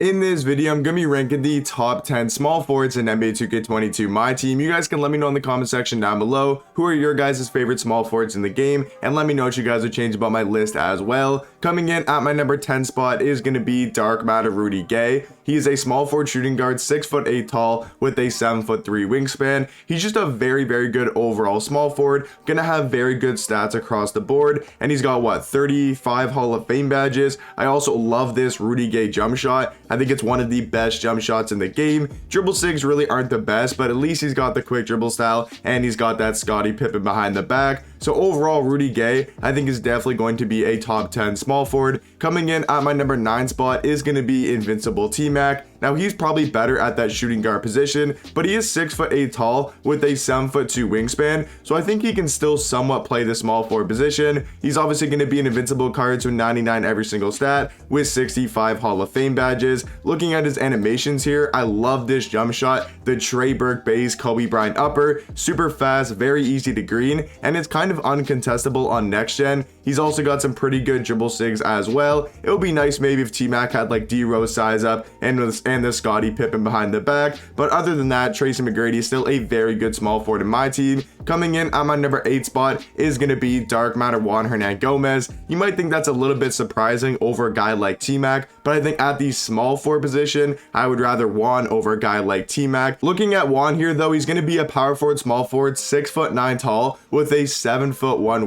In this video, I'm going to be ranking the top 10 small forwards in NBA 2K22 My Team. You guys can let me know in the comment section down below who are your guys' favorite small forwards in the game, and let me know what you guys would change about my list as well. Coming in at my number 10 spot is going to be Dark Matter Rudy Gay. He is a small forward shooting guard, 6'8" tall with a 7'3" wingspan. He's just a very good overall small forward, gonna have very good stats across the board, and he's got what, 35 Hall of Fame badges. I also love this Rudy Gay jump shot. I think it's one of the best jump shots in the game. Dribble sigs really aren't the best, but at least he's got the quick dribble style, and he's got that Scottie Pippen behind the back. So overall, Rudy Gay, I think, is definitely going to be a top 10 small forward. Coming in at my number 9 spot is going to be Invincible T-Mac. Now, he's probably better at that shooting guard position, but he is 6'8" tall with a 7'2" wingspan, so I think he can still somewhat play the small forward position. He's obviously going to be an invincible card to 99 every single stat with 65 Hall of Fame badges. Looking at his animations here, I love this jump shot, the Trey Burke base Kobe Bryant upper, super fast, very easy to green, and it's kind of uncontestable on next gen. He's also got some pretty good dribble sigs as well. It would be nice maybe if T-Mac had like D-Rose size up and the Scottie Pippen behind the back, but other than that, Tracy McGrady is still a very good small forward in my team. Coming in at my number 8 spot is going to be Dark Matter Juan Hernangomez. You might think that's a little bit surprising over a guy like T-Mac, but I think at the small forward position, I would rather Juan over a guy like T-Mac. Looking at Juan here though, he's going to be a power forward, small forward, 6'9" tall with a 7'1"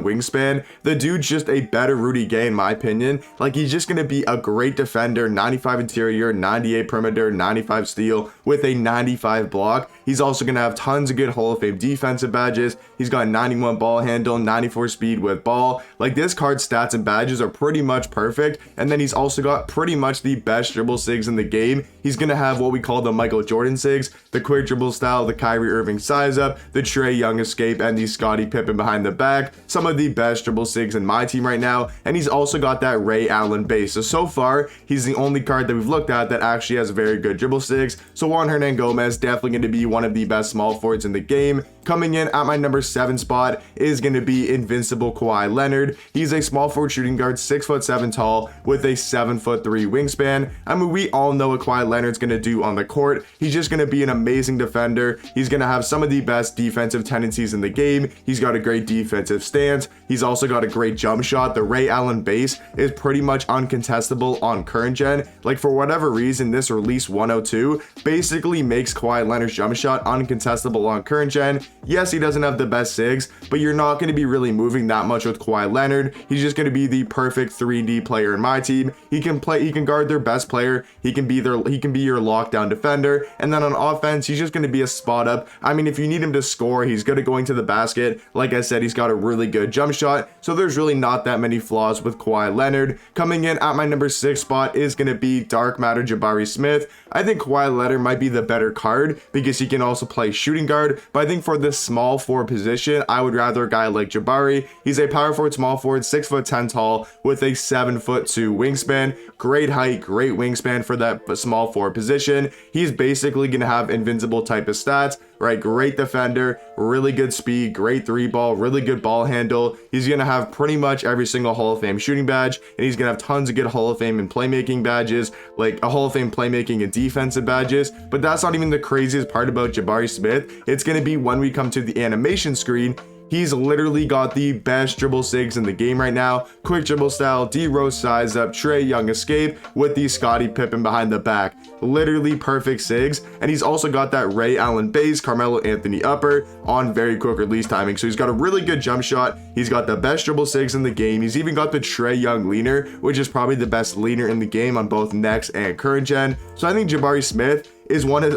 wingspan. The dude's just a better Rudy Gay in my opinion. Like, he's just going to be a great defender, 95 interior, 98 perimeter, 95 steal with a 95 block. He's also going to have tons of good Hall of Fame defensive badges. He's got 91 ball handle, 94 speed with ball. Like, this card's stats and badges are pretty much perfect, and then he's also got pretty much the best dribble sigs in the game. He's going to have what we call the Michael Jordan sigs, the quick dribble style, the Kyrie Irving size up, the Trae Young escape, and the Scottie Pippen behind the back. Some of the best dribble sigs in my team right now, and he's also got that Ray Allen base. So far, he's the only card that we've looked at that actually has very good dribble sigs. So Juan Hernangomez definitely going to be one of the best small forwards in the game. Coming in at my number 7 spot is going to be Invincible Kawhi Leonard. He's a small forward shooting guard, 6'7" tall with a 7'3" wingspan. I mean, we all know what Kawhi Leonard's going to do on the court. He's just going to be an amazing defender. He's going to have some of the best defensive tendencies in the game. He's got a great defensive stance. He's also got a great jump shot. The Ray Allen base is pretty much uncontestable on current gen. Like, for whatever reason, this release 102 basically makes Kawhi Leonard's jump shot uncontestable on current gen. Yes, he doesn't have the best sigs, but you're not going to be really moving that much with Kawhi Leonard. He's just going to be the perfect 3D player in my team. He can guard their best player. He can be your lockdown defender. And then on offense, he's just going to be a spot up. I mean, if you need him to score, he's good at going to the basket. Like I said, he's got a really good jump shot. So there's really not that many flaws with Kawhi Leonard. Coming in at my number 6 spot is going to be Dark Matter Jabari Smith. I think Kawhi Leonard might be the better card because he can also play shooting guard, but I think for this small forward position, I would rather a guy like Jabari. He's a power forward, small forward, 6'10" tall with a 7'2" wingspan. Great height, great wingspan for that small forward position. He's basically going to have invincible type of stats, right? Great defender, really good speed, great 3-ball, really good ball handle. He's going to have pretty much every single Hall of Fame shooting badge, and he's going to have tons of good Hall of Fame and playmaking badges, like a Hall of Fame playmaking and defensive badges. But that's not even the craziest part about Jabari Smith. It's going to be when we come to the animation screen. He's literally got the best dribble sigs in the game right now. Quick dribble style, D-Rose size up, Trae Young escape with the Scottie Pippen behind the back. Literally perfect sigs. And he's also got that Ray Allen base, Carmelo Anthony upper on very quick release timing. So he's got a really good jump shot. He's got the best dribble sigs in the game. He's even got the Trae Young leaner, which is probably the best leaner in the game on both next and current gen. So I think Jabari Smith is one of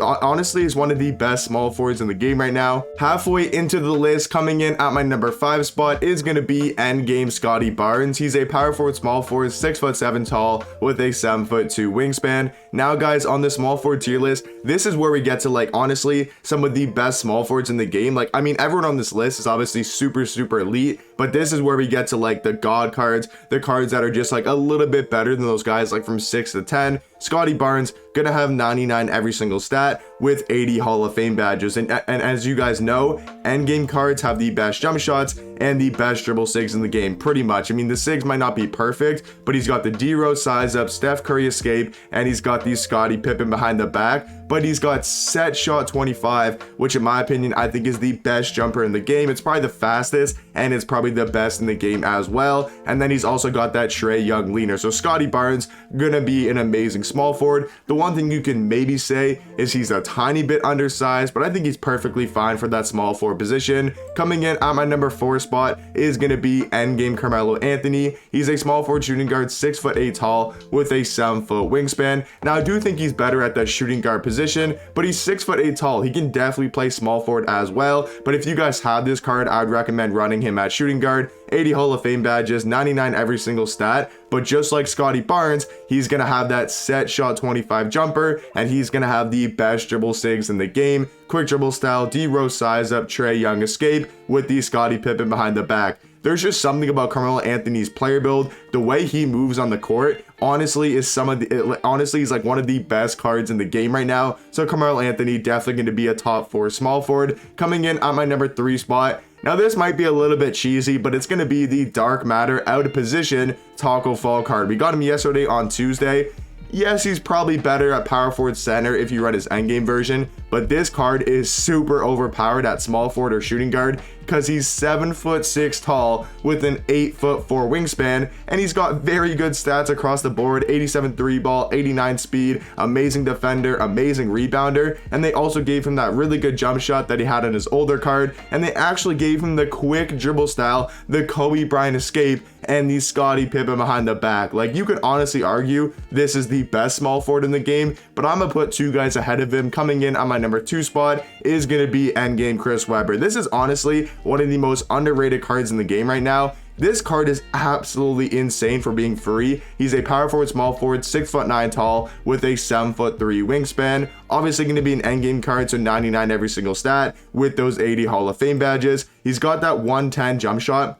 the best small forwards in the game right now. Halfway into the list, coming in at my number 5 spot is going to be Endgame Scotty Barnes. He's a power forward, small forward, 6'7" tall with a 7'2" wingspan. Now guys, on the small forward tier list, this is where we get to, like, honestly, some of the best small forwards in the game. Like, I mean, everyone on this list is obviously super elite, but this is where we get to like the god cards, the cards that are just like a little bit better than those guys like from 6 to 10. Scotty Barnes gonna have 99 every single stat with 80 Hall of Fame badges, and as you guys know, endgame cards have the best jump shots, and the best dribble sigs in the game, pretty much. I mean, the sigs might not be perfect, but he's got the D-Rose size up, Steph Curry escape, and he's got the Scottie Pippen behind the back, but he's got set shot 25, which in my opinion, I think is the best jumper in the game. It's probably the fastest, and it's probably the best in the game as well. And then he's also got that Trae Young leaner. So Scotty Barnes gonna be an amazing small forward. The one thing you can maybe say is he's a tiny bit undersized, but I think he's perfectly fine for that small forward position. Coming in at my number 4 spot is gonna be Endgame Carmelo Anthony. He's a small forward shooting guard, 6'8" tall with a 7-foot wingspan. Now I do think he's better at that shooting guard position, but he's 6'8" tall. He can definitely play small forward as well. But if you guys have this card, I'd recommend running him at shooting guard. 80 Hall of Fame badges, 99 every single stat, but just like Scotty Barnes, he's gonna have that set shot 25 jumper, and he's gonna have the best dribble sigs in the game. Quick dribble style, D-Rose size up, Trae Young escape with the Scottie Pippen behind the back. There's just something about Carmelo Anthony's player build, the way he moves on the court, honestly is he's like one of the best cards in the game right now. So Carmelo Anthony definitely going to be a top 4 small forward. Coming in at my number 3 spot. Now this might be a little bit cheesy, but it's going to be the Dark Matter out of position Taco Fall card. We got him yesterday on Tuesday. Yes, he's probably better at power forward center if you run his endgame version, but this card is super overpowered at small forward or shooting guard because he's 7'6" tall with an 8'4" wingspan, and he's got very good stats across the board: 87 3 ball, 89 speed, amazing defender, amazing rebounder, and they also gave him that really good jump shot that he had on his older card, and they actually gave him the quick dribble style, the Kobe Bryant escape, and the Scottie Pippen behind the back. Like, you could honestly argue this is the best small forward in the game, but I'm gonna put 2 guys ahead of him. Coming in on my number 2 spot is gonna be Endgame Chris Webber. This is honestly one of the most underrated cards in the game right now. This card is absolutely insane for being free. He's a power forward, small forward, 6'9" tall with a 7'3" wingspan. Obviously going to be an endgame card, so 99 every single stat with those 80 Hall of Fame badges. He's got that 110 jump shot.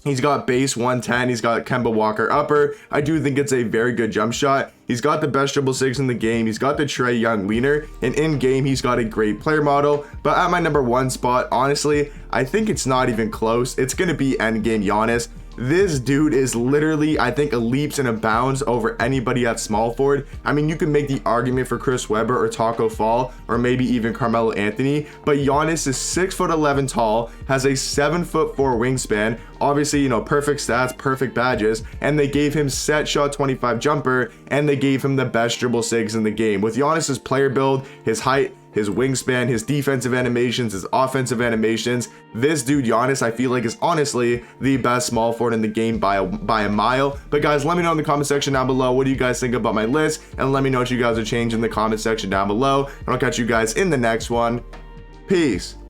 He's got base 110. He's got Kemba Walker upper. I do think it's a very good jump shot. He's got the best dribble sigs in the game. He's got the Trae Young leaner, and in game he's got a great player model. But at my number 1 spot, honestly, I think it's not even close. It's gonna be endgame Giannis. This dude is literally, I think, a leaps and a bounds over anybody at small forward. I mean, you can make the argument for Chris Webber or Taco Fall or maybe even Carmelo Anthony, but Giannis is 6'11" tall, has a 7'4" wingspan, obviously, you know, perfect stats, perfect badges, and they gave him set shot 25 jumper, and they gave him the best dribble sigs in the game. With Giannis's player build, his height, his wingspan, his defensive animations, his offensive animations, this dude Giannis, I feel like, is honestly the best small forward in the game by a mile. But guys, let me know in the comment section down below, what do you guys think about my list, and let me know what you guys are changing in the comment section down below, and I'll catch you guys in the next one. Peace.